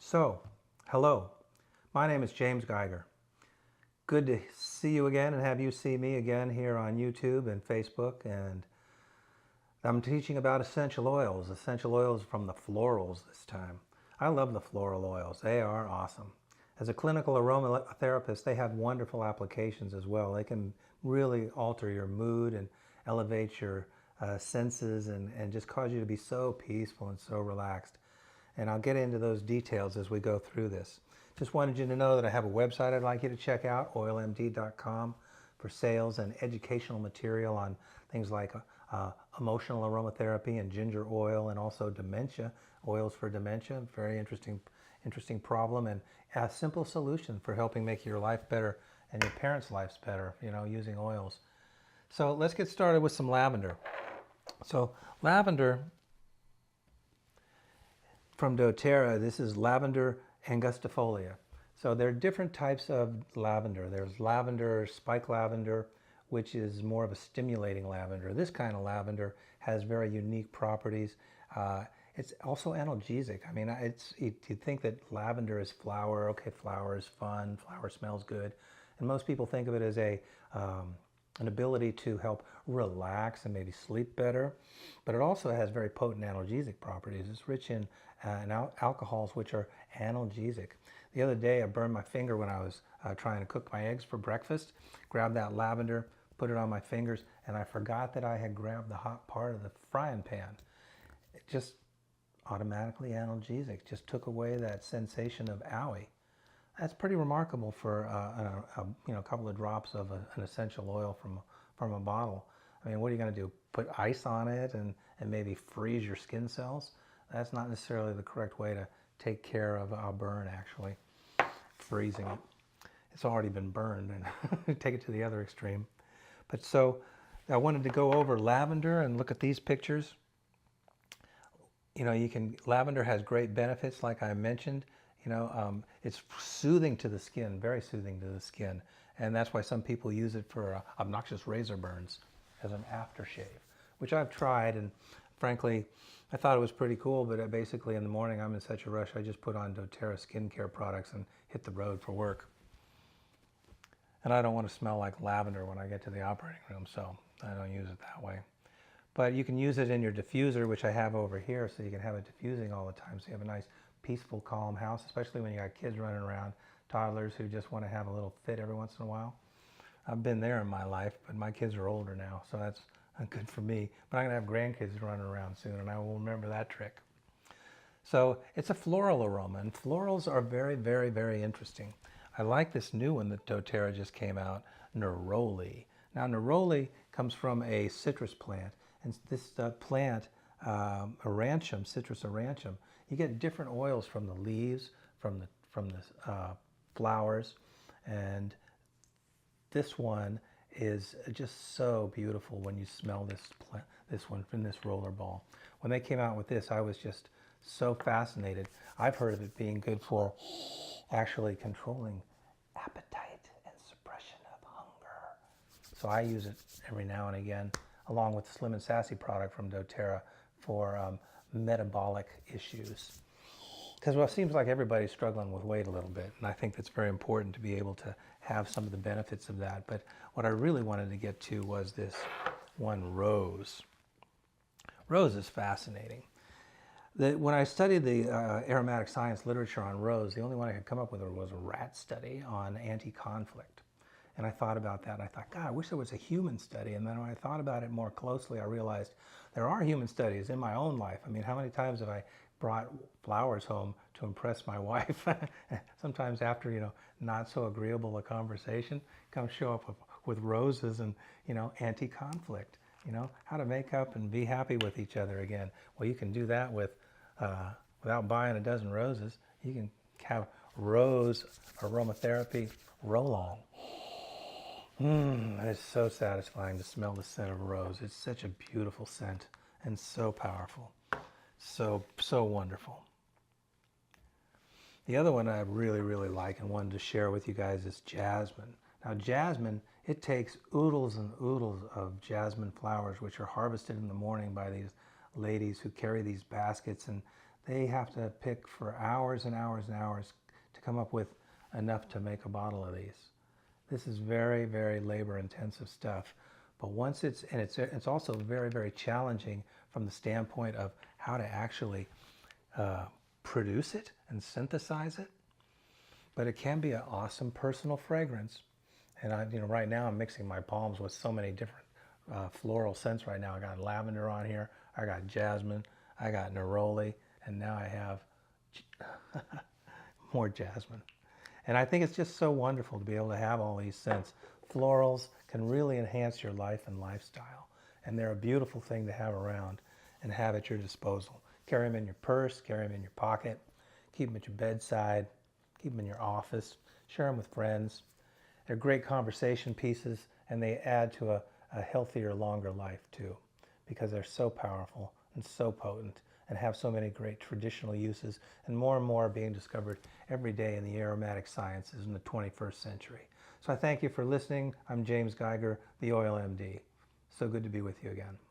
So, hello, my name is James Geiger. Good to see you again and have you see me again here on YouTube and Facebook. And I'm teaching about essential oils from the florals this time. I love the floral oils. They are awesome. As a clinical aromatherapist, they have wonderful applications as well. They can really alter your mood and elevate your senses and just cause you to be so peaceful and so relaxed. And I'll get into those details as we go through this. Just wanted you to know that I have a website I'd like you to check out, oilmd.com, for sales and educational material on things like emotional aromatherapy and ginger oil, and also dementia, oils for dementia. Very interesting problem, and a simple solution for helping make your life better and your parents' lives better, using oils. So let's get started with some lavender. So lavender from doTERRA, this is Lavender angustifolia. So there are different types of lavender. There's lavender, spike lavender, which is more of a stimulating lavender. This kind of lavender has very unique properties. It's also analgesic. I mean, you'd think that lavender is flower. Okay, flower is fun, flower smells good. And most people think of it as an ability to help relax and maybe sleep better. But it also has very potent analgesic properties. It's rich in alcohols, which are analgesic. The other day I burned my finger when I was trying to cook my eggs for breakfast. Grabbed that lavender, put it on my fingers, and I forgot that I had grabbed the hot part of the frying pan. It just automatically analgesic, just took away that sensation of owie. That's pretty remarkable for a couple of drops of an essential oil from a bottle. I mean, what are you going to do? Put ice on it and maybe freeze your skin cells? That's not necessarily the correct way to take care of a burn, actually. Freezing it. It's already been burned, and take it to the other extreme. But so I wanted to go over lavender and look at these pictures. Lavender has great benefits, like I mentioned. It's soothing to the skin, very soothing to the skin. And that's why some people use it for obnoxious razor burns as an aftershave, which I've tried, and frankly, I thought it was pretty cool, but basically in the morning I'm in such a rush, I just put on doTERRA skincare products and hit the road for work. And I don't want to smell like lavender when I get to the operating room, so I don't use it that way. But you can use it in your diffuser, which I have over here, so you can have it diffusing all the time, so you have a nice, peaceful, calm house, especially when you got kids running around, toddlers who just want to have a little fit every once in a while. I've been there in my life, but my kids are older now, so that's good for me. But I'm going to have grandkids running around soon, and I will remember that trick. So it's a floral aroma, and florals are very, very, very interesting. I like this new one that doTERRA just came out, Neroli. Now, Neroli comes from a citrus plant, and this plant, aurantium, Citrus aurantium, you get different oils from the leaves, from the flowers, and this one is just so beautiful when you smell this one from this roller ball. When they came out with this, I was just so fascinated. I've heard of it being good for actually controlling appetite and suppression of hunger. So I use it every now and again, along with the Slim and Sassy product from doTERRA for metabolic issues. Because it seems like everybody's struggling with weight a little bit, and I think that's very important to be able to have some of the benefits of that. But what I really wanted to get to was this one, rose. Rose is fascinating. When I studied the aromatic science literature on rose, the only one I could come up with was a rat study on anti-conflict. And I thought about that, and I thought, God, I wish there was a human study. And then when I thought about it more closely, I realized there are human studies in my own life. I mean, how many times have I brought flowers home to impress my wife? Sometimes after, not so agreeable a conversation, come show up with roses and, anti-conflict, how to make up and be happy with each other again. Well, you can do that without buying a dozen roses. You can have rose aromatherapy roll-on. It's so satisfying to smell the scent of rose. It's such a beautiful scent and so powerful. So wonderful. The other one I really, really like and wanted to share with you guys is jasmine. Now jasmine, it takes oodles and oodles of jasmine flowers, which are harvested in the morning by these ladies who carry these baskets, and they have to pick for hours and hours and hours to come up with enough to make a bottle of these. This is very, very labor intensive stuff. But once it's also very, very challenging from the standpoint of how to actually produce it and synthesize it. But it can be an awesome personal fragrance. And right now I'm mixing my palms with so many different floral scents right now. I got lavender on here, I got jasmine, I got neroli, and now I have more jasmine. And I think it's just so wonderful to be able to have all these scents. Florals can really enhance your life and lifestyle. And they're a beautiful thing to have around and have at your disposal. Carry them in your purse, carry them in your pocket, keep them at your bedside, keep them in your office, share them with friends. They're great conversation pieces, and they add to a healthier, longer life too, because they're so powerful and so potent and have so many great traditional uses, and more are being discovered every day in the aromatic sciences in the 21st century. So I thank you for listening. I'm James Geiger, the Oil MD. So good to be with you again.